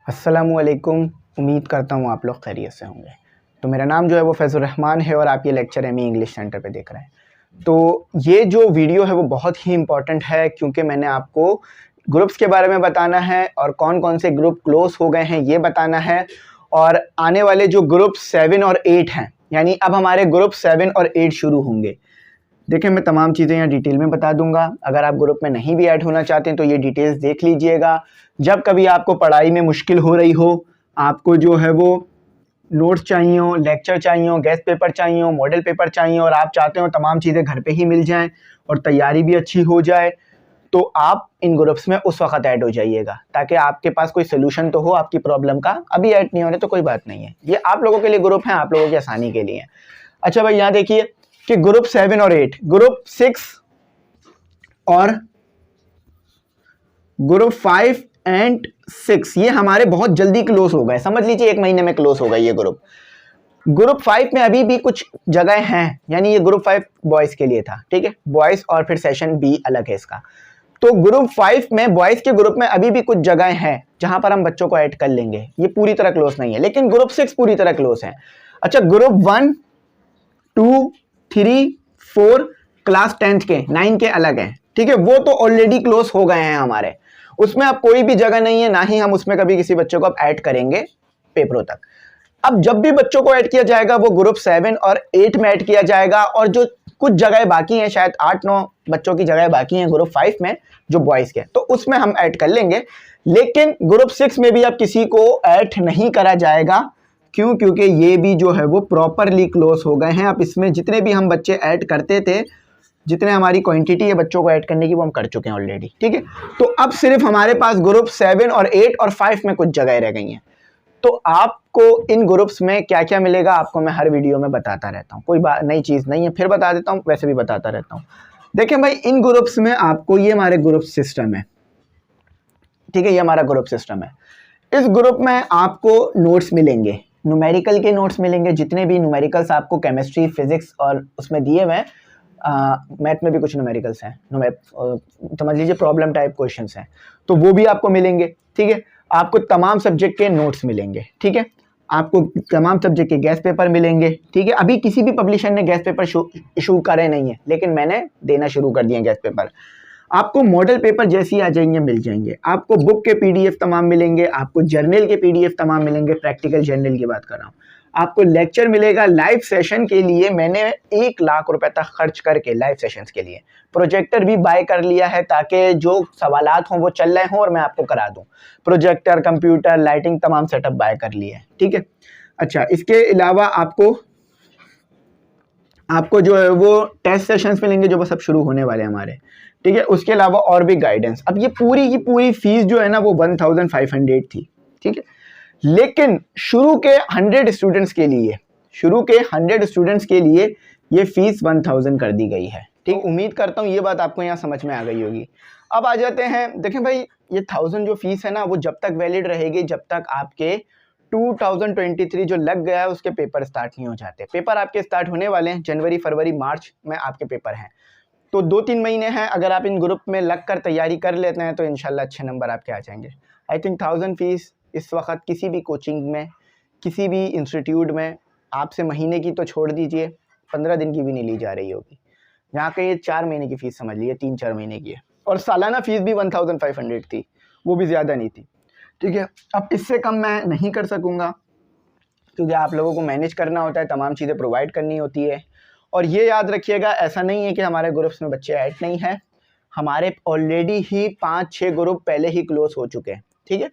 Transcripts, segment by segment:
अस्सलामुअलैकुम। उम्मीद करता हूँ आप लोग खैरियत से होंगे। तो मेरा नाम जो है वो फैज़ुर रहमान है और आप ये लेक्चर एमई इंग्लिश सेंटर पे देख रहे हैं। तो ये जो वीडियो है वो बहुत ही इम्पॉर्टेंट है क्योंकि मैंने आपको ग्रुप्स के बारे में बताना है और कौन कौन से ग्रुप क्लोज हो गए हैं ये बताना है, और आने वाले जो ग्रुप 7 और 8 हैं, यानी अब हमारे ग्रुप 7 और 8 शुरू होंगे। देखिए, मैं तमाम चीज़ें यहाँ डिटेल में बता दूंगा। अगर आप ग्रुप में नहीं भी ऐड होना चाहते हैं तो ये डिटेल्स देख लीजिएगा। जब कभी आपको पढ़ाई में मुश्किल हो रही हो, आपको जो है वो नोट्स चाहिए हो, लेक्चर चाहिए हो, गेस्ट पेपर चाहिए हो, मॉडल पेपर चाहिए और आप चाहते हो तमाम चीज़ें घर पे ही मिल जाएं और तैयारी भी अच्छी हो जाए, तो आप इन ग्रुप्स में उस वक्त ऐड हो जाइएगा ताकि आपके पास कोई सोल्यूशन तो हो आपकी प्रॉब्लम का। अभी ऐड नहीं होने तो कोई बात नहीं है, ये आप लोगों के लिए ग्रुप हैं, आप लोगों की आसानी के लिए। अच्छा भाई, यहाँ देखिए कि ग्रुप 7 और 8, ग्रुप 6 और ग्रुप 5 एंड 6 ये हमारे बहुत जल्दी क्लोज हो गए। समझ लीजिए 1 महीने में क्लोज हो गए ये ग्रुप। ग्रुप 5 में अभी भी कुछ जगह हैं, यानी ये ग्रुप 5 बॉयज के लिए था, ठीक है, बॉयज, और फिर सेशन बी अलग है इसका। तो ग्रुप 5 में बॉयज के ग्रुप में अभी भी कुछ जगह हैं जहां पर हम बच्चों को ऐड कर लेंगे। ये पूरी तरह क्लोज नहीं है, लेकिन ग्रुप 6 पूरी तरह क्लोज है। अच्छा, ग्रुप 1, 2, 3, 4 क्लास 10th के 9 के अलग हैं, ठीक है, वो तो ऑलरेडी क्लोज हो गए हैं हमारे। उसमें अब कोई भी जगह नहीं है, ना ही हम उसमें कभी किसी बच्चों को अब ऐड करेंगे पेपरों तक। अब जब भी बच्चों को ऐड किया जाएगा वो ग्रुप 7 और 8 में ऐड किया जाएगा, और जो कुछ जगह बाकी हैं, शायद 8-9 बच्चों की जगह बाकी हैं ग्रुप 5 में जो बॉयज के, तो उसमें हम ऐड कर लेंगे। लेकिन ग्रुप 6 में भी अब किसी को ऐड नहीं करा जाएगा। क्यों? क्योंकि ये भी जो है वो प्रॉपरली क्लोज हो गए हैं। अब इसमें जितने भी हम बच्चे ऐड करते थे, जितने हमारी क्वांटिटी है बच्चों को ऐड करने की, वो हम कर चुके हैं ऑलरेडी, ठीक है। तो अब सिर्फ हमारे पास ग्रुप 7 और 8 और 5 में कुछ जगह रह गई हैं। तो आपको इन ग्रुप्स में क्या क्या मिलेगा आपको मैं हर वीडियो में बताता रहता हूँ, कोई नई चीज़ नहीं है, फिर बता देता हूँ, वैसे भी बताता रहता हूँ। देखें भाई, इन ग्रुप्स में आपको, ये हमारे ग्रुप सिस्टम है, ठीक है, ये हमारा ग्रुप सिस्टम है। इस ग्रुप में आपको नोट्स मिलेंगे, न्यूमेरिकल के नोट्स मिलेंगे, जितने भी न्यूमेरिकल्स आपको केमिस्ट्री, फिजिक्स और उसमें दिए हुए हैं, मैथ में भी कुछ न्यूमेरिकल्स हैं, समझ लीजिए प्रॉब्लम टाइप क्वेश्चंस हैं, तो वो भी आपको मिलेंगे, ठीक है। आपको तमाम सब्जेक्ट के नोट्स मिलेंगे, ठीक है। आपको तमाम सब्जेक्ट के गेस्ट पेपर मिलेंगे, ठीक है। अभी किसी भी पब्लिशर ने गेस्ट पेपर इशू करे नहीं है, लेकिन मैंने देना शुरू कर दिए गेस्ट पेपर। आपको मॉडल पेपर जैसे ही आ जाएंगे मिल जाएंगे, आपको बुक के पीडीएफ तमाम मिलेंगे, आपको जर्नल के पीडीएफ तमाम मिलेंगे, प्रैक्टिकल जर्नल की बात कर रहा हूँ। आपको लेक्चर मिलेगा लाइव सेशन के लिए। मैंने 1 लाख रुपए तक खर्च करके लाइव सेशंस के लिए प्रोजेक्टर भी बाय कर लिया है ताकि जो सवालात हों वो चल रहे हों और मैं आपको करा दूं। प्रोजेक्टर, कंप्यूटर, लाइटिंग तमाम सेटअप बाय कर लिए है, ठीक है। अच्छा, इसके अलावा आपको जो है वो टेस्ट सेशंस मिलेंगे जो बस अब शुरू होने वाले हैं हमारे, ठीक है। उसके अलावा और भी गाइडेंस। अब ये पूरी की पूरी फीस जो है ना वो 1500 थी, ठीक है। लेकिन शुरू के 100 स्टूडेंट्स के लिए ये फीस 1000 कर दी गई है, ठीक। उम्मीद करता हूँ ये बात आपको यहाँ समझ में आ गई होगी। अब आ जाते हैं, देखें भाई, ये 1000 जो फीस है ना वो जब तक वैलिड रहेगी जब तक आपके 2023 जो लग गया है उसके पेपर स्टार्ट नहीं हो जाते। पेपर आपके स्टार्ट होने वाले हैं जनवरी, फरवरी, मार्च में आपके पेपर हैं, तो 2-3 महीने हैं। अगर आप इन ग्रुप में लग कर तैयारी कर लेते हैं तो इंशाल्लाह अच्छे नंबर आपके आ जाएंगे। आई थिंक 1000 फीस इस वक्त किसी भी कोचिंग में, किसी भी इंस्टीट्यूट में आपसे महीने की तो छोड़ दीजिए, 15 दिन की भी नहीं ली जा रही होगी। यहाँ के ये 4 महीने की फ़ीस समझ लीजिए, 3-4 महीने की है, और सालाना फ़ीस भी 1500 थी, वो भी ज़्यादा नहीं थी, ठीक है। अब इससे कम मैं नहीं कर सकूँगा क्योंकि आप लोगों को मैनेज करना होता है, तमाम चीज़ें प्रोवाइड करनी होती है। और ये याद रखिएगा, ऐसा नहीं है कि हमारे ग्रुप्स में बच्चे ऐड नहीं हैं, हमारे ऑलरेडी ही 5-6 ग्रुप पहले ही क्लोज हो चुके हैं, ठीक है।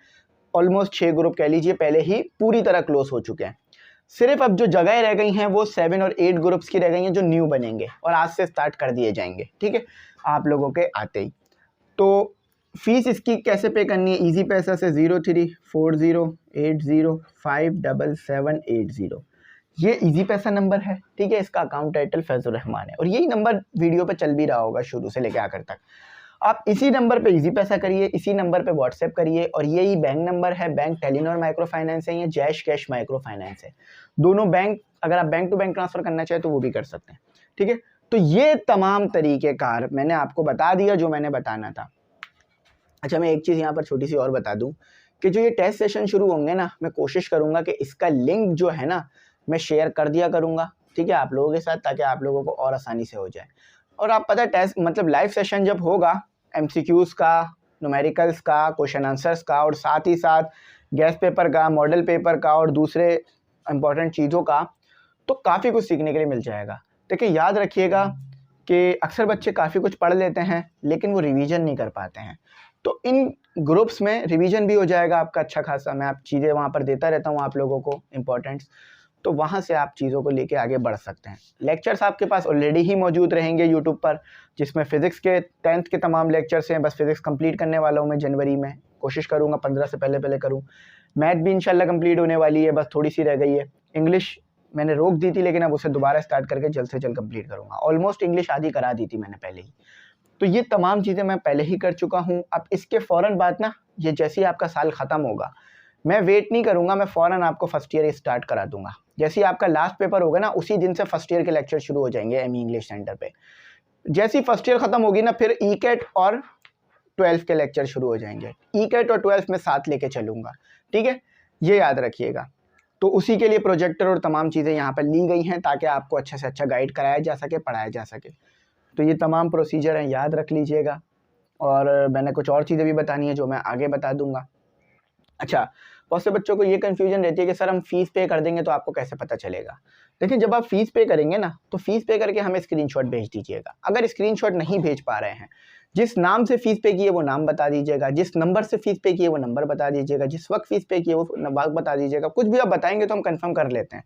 ऑलमोस्ट 6 ग्रुप कह लीजिए पहले ही पूरी तरह क्लोज हो चुके हैं। सिर्फ अब जो जगह रह गई हैं वो 7 और 8 ग्रुप्स की रह गई हैं जो न्यू बनेंगे और आज से स्टार्ट कर दिए जाएंगे, ठीक है, आप लोगों के आते ही। तो फीस इसकी कैसे पे करनी है? इजी पैसा से 034080577780, ये इजी पैसा नंबर है, ठीक है। इसका अकाउंट टाइटल फैज़ुर रहमान है और यही नंबर वीडियो पे चल भी रहा होगा शुरू से लेकर आखिर तक। आप इसी नंबर पे इजी पैसा करिए, इसी नंबर पे व्हाट्सएप करिए, और यही बैंक नंबर है। बैंक टेलीनॉर माइक्रो फाइनेंस है या जैश कैश माइक्रो फाइनेंस है, दोनों बैंक। अगर आप बैंक टू बैंक ट्रांसफ़र करना चाहें तो वो भी कर सकते हैं, ठीक है। तो ये तमाम तरीक़ेकार मैंने आपको बता दिया जो मैंने बताना था। अच्छा, मैं एक चीज़ यहाँ पर छोटी सी और बता दूँ कि जो ये टेस्ट सेशन शुरू होंगे ना, मैं कोशिश करूँगा कि इसका लिंक जो है ना मैं शेयर कर दिया करूँगा, ठीक है, आप लोगों के साथ, ताकि आप लोगों को और आसानी से हो जाए। और आप पता है टेस्ट मतलब लाइव सेशन जब होगा MCQs का, न्यूमेरिकल्स का, क्वेश्चन आंसर्स का, और साथ ही साथ गैस पेपर का, मॉडल पेपर का और दूसरे इंपॉर्टेंट चीज़ों का, तो काफ़ी कुछ सीखने के लिए मिल जाएगा। देखिए याद रखिएगा कि अक्सर बच्चे काफ़ी कुछ पढ़ लेते हैं लेकिन वो रिवीजन नहीं कर पाते हैं, तो इन ग्रुप्स में रिवीजन भी हो जाएगा आपका अच्छा खासा। मैं आप चीज़ें वहाँ पर देता रहता हूँ आप लोगों को इम्पोर्टेंट्स, तो वहाँ से आप चीज़ों को लेके आगे बढ़ सकते हैं। लेक्चर्स आपके पास ऑलरेडी ही मौजूद रहेंगे यूट्यूब पर, जिसमें फ़िज़िक्स के 10th के तमाम लेक्चर्स हैं। बस फ़िज़िक्स कंप्लीट करने वाला हूँ मैं जनवरी में, कोशिश करूँगा 15 से पहले करूँ। मैथ भी इंशाल्लाह कंप्लीट होने वाली है, बस थोड़ी सी रह गई है। इंग्लिश मैंने रोक दी थी लेकिन अब उसे दोबारा स्टार्ट करके जल्द से जल्द कंप्लीट करूँगा। ऑलमोस्ट इंग्लिश आधी करा दी थी मैंने पहले ही, तो ये तमाम चीज़ें मैं पहले ही कर चुका हूँ। अब इसके फ़ौरन बाद ना, ये जैसे ही आपका साल ख़त्म होगा, मैं वेट नहीं करूँगा, मैं फ़ौरन आपको फर्स्ट ईयर स्टार्ट करा दूंगा। जैसे ही आपका लास्ट पेपर होगा ना, उसी दिन से फर्स्ट ईयर के लेक्चर शुरू हो जाएंगे एमई इंग्लिश सेंटर पे। जैसे ही फर्स्ट ईयर ख़त्म होगी ना, फिर ई-कैट और 12th के लेक्चर शुरू हो जाएंगे। ई-कैट और 12th में साथ लेके चलूँगा, ठीक है, ये याद रखिएगा। तो उसी के लिए प्रोजेक्टर और तमाम चीज़ें यहाँ पर ली गई हैं ताकि आपको अच्छा से अच्छा गाइड कराया जा सके, पढ़ाया जा सके। तो ये तमाम प्रोसीजर हैं, याद रख लीजिएगा। और मैंने कुछ और चीज़ें भी बतानी है जो मैं आगे बता दूंगा। अच्छा, बहुत से बच्चों को ये कन्फ्यूजन रहती है कि सर हम फ़ीस पे कर देंगे तो आपको कैसे पता चलेगा। देखिए जब आप फ़ीस पे करेंगे ना, तो फ़ीस पे करके हमें स्क्रीनशॉट भेज दीजिएगा। अगर स्क्रीनशॉट नहीं भेज पा रहे हैं, जिस नाम से फ़ीस पे की है वो नाम बता दीजिएगा, जिस नंबर से फ़ीस पे की है वो नंबर बता दीजिएगा, जिस वक्त फ़ीस पे की है वो वक्त बता दीजिएगा। कुछ भी आप बताएंगे तो हम कन्फर्म कर लेते हैं,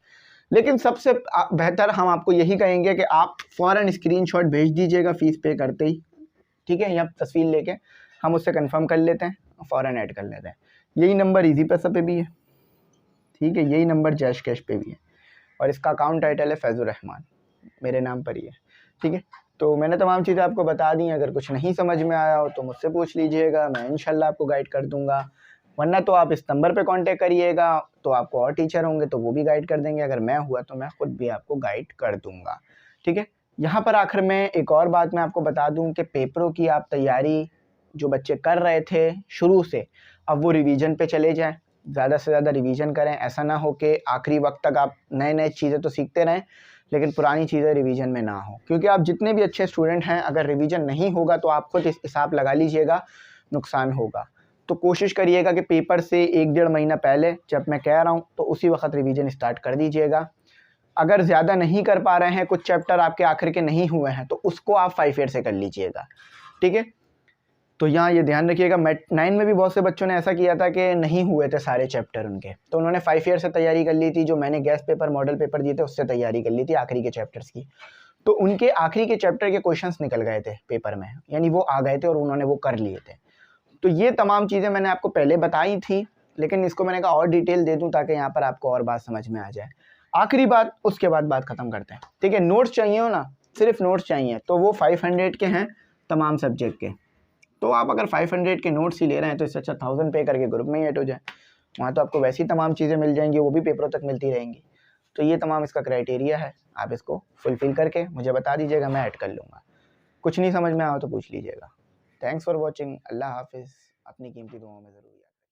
लेकिन सबसे बेहतर हम आपको यही कहेंगे कि आप फ़ौरन स्क्रीनशॉट भेज दीजिएगा फ़ीस पे करते ही, ठीक है, या तस्वीर लेके हम उससे कंफर्म कर लेते हैं, फ़ौरन ऐड कर लेते हैं। यही नंबर इजी पैसा पे भी है, ठीक है, यही नंबर जैश कैश पे भी है, और इसका अकाउंट टाइटल है फैज़ुर रहमान, मेरे नाम पर ही है, ठीक है। तो मैंने तमाम चीज़ें आपको बता दी। अगर कुछ नहीं समझ में आया हो तो मुझसे पूछ लीजिएगा, मैं इंशाल्लाह आपको गाइड कर दूंगा। वरना तो आप इस नंबर पे कांटेक्ट करिएगा, तो आपको और टीचर होंगे तो वो भी गाइड कर देंगे। अगर मैं हुआ तो मैं खुद भी आपको गाइड कर दूंगा, ठीक है। यहाँ पर आखिर में एक और बात मैं आपको बता दूं कि पेपरों की आप तैयारी जो बच्चे कर रहे थे शुरू से, अब वो रिवीजन पे चले जाएं, ज़्यादा से ज़्यादा रिवीजन करें। ऐसा ना हो कि आखिरी वक्त तक आप नए चीज़ें तो सीखते रहें लेकिन पुरानी चीज़ें रिवीजन में ना हो, क्योंकि आप जितने भी अच्छे स्टूडेंट हैं, अगर रिवीजन नहीं होगा तो आप खुद हिसाब लगा लीजिएगा, नुकसान होगा। तो कोशिश करिएगा कि पेपर से 1-1.5 महीना पहले, जब मैं कह रहा हूँ तो उसी वक्त रिवीजन स्टार्ट कर दीजिएगा। अगर ज़्यादा नहीं कर पा रहे हैं, कुछ चैप्टर आपके आखिर के नहीं हुए हैं, तो उसको आप 5 ईयर से कर लीजिएगा, ठीक है। तो यहाँ ये ध्यान रखिएगा, मैट 9 में भी बहुत से बच्चों ने ऐसा किया था कि नहीं हुए थे सारे चैप्टर उनके, तो उन्होंने 5 ईयर से तैयारी कर ली थी। जो मैंने गैस पेपर मॉडल पेपर दिए थे उससे तैयारी कर ली थी आखिरी के चैप्टर्स की, तो उनके आखिरी के चैप्टर के क्वेश्चंस निकल गए थे पेपर में, यानी वो आ गए थे और उन्होंने वो कर लिए थे। तो ये तमाम चीज़ें मैंने आपको पहले बताई थी, लेकिन इसको मैंने कहा और डिटेल दे दूँ ताकि यहाँ पर आपको और बात समझ में आ जाए। आखिरी बात, उसके बाद बात ख़त्म करते हैं, ठीक है। नोट्स चाहिए हो ना, सिर्फ नोट्स चाहिए, तो वो 500 के हैं तमाम सब्जेक्ट के। तो आप अगर 500 के नोट्स ही ले रहे हैं तो इससे अच्छा 1000 पे करके ग्रुप में ही ऐड हो जाए, वहाँ तो आपको वैसी तमाम चीज़ें मिल जाएंगी, वो भी पेपरों तक मिलती रहेंगी। तो ये तमाम इसका क्राइटेरिया है, आप इसको फुलफ़िल करके मुझे बता दीजिएगा, मैं ऐड कर लूँगा। कुछ नहीं समझ में आया तो पूछ लीजिएगा। थैंक्स फॉर वॉचिंग, अल्लाह हाफिज़। अपनी कीमती दुआओं में ज़रूर याद